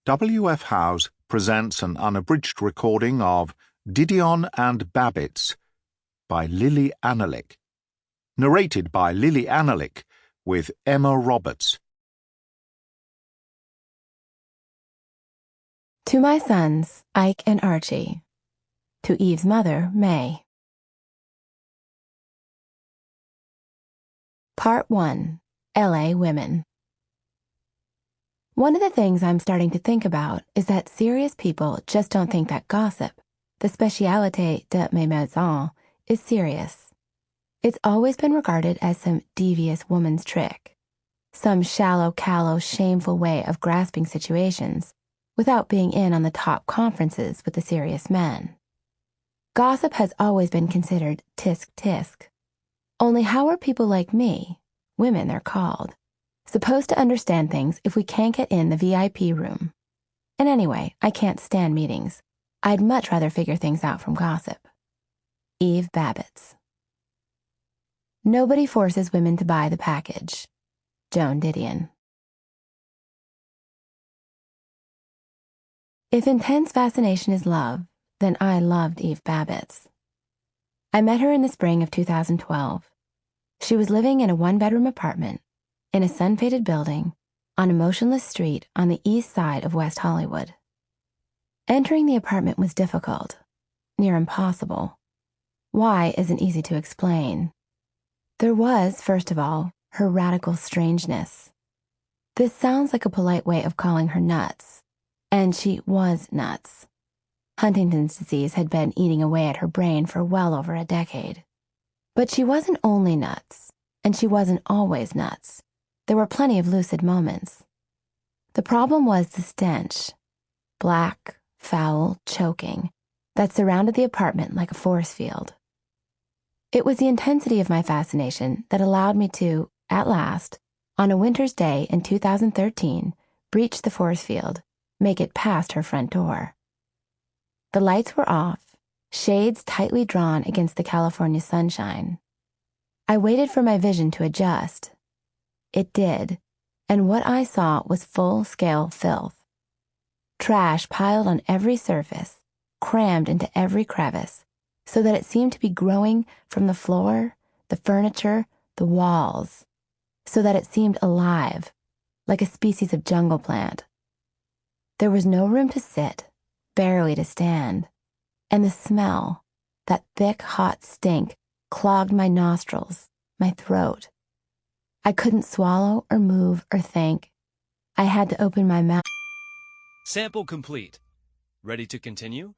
W.F. Howes presents an unabridged recording of Didion and Babitz by Lili Anolik, narrated by Lili Anolik with Emma Roberts. To my sons, Ike and Archie. To Eve's mother, May. Part 1. L.A. Women. One of the things I'm starting to think about is that serious people just don't think that gossip, the spécialité de mes maisons, is serious. It's always been regarded as some devious woman's trick, some shallow, callow, shameful way of grasping situations without being in on the top conferences with the serious men. Gossip has always been considered tisk-tisk. Only how are people like me, women they're called, supposed to understand things if we can't get in the VIP room? And anyway, I can't stand meetings. I'd much rather figure things out from gossip. Eve Babitz. Nobody forces women to buy the package. Joan Didion. If intense fascination is love, then I loved Eve Babitz. I met her in the spring of 2012. She was living in a one-bedroom apartment in a sun-faded building on a motionless street on the east side of West Hollywood. Entering the apartment was difficult, near impossible. Why isn't easy to explain. There was, first of all, her radical strangeness. This sounds like a polite way of calling her nuts, and she was nuts. Huntington's disease had been eating away at her brain for well over a decade. But she wasn't only nuts, and she wasn't always nuts. There were plenty of lucid moments. The problem was the stench, black, foul, choking, that surrounded the apartment like a force field. It was the intensity of my fascination that allowed me to, at last, on a winter's day in 2013, breach the force field, make it past her front door. The lights were off, shades tightly drawn against the California sunshine. I waited for my vision to adjust. It did, and what I saw was full-scale filth. Trash piled on every surface, crammed into every crevice, so that it seemed to be growing from the floor, the furniture, the walls, so that it seemed alive, like a species of jungle plant. There was no room to sit, barely to stand, and the smell, that thick, hot stink, clogged my nostrils, my throat. I couldn't swallow or move or think. I had to open my mouth. Sample complete. Ready to continue?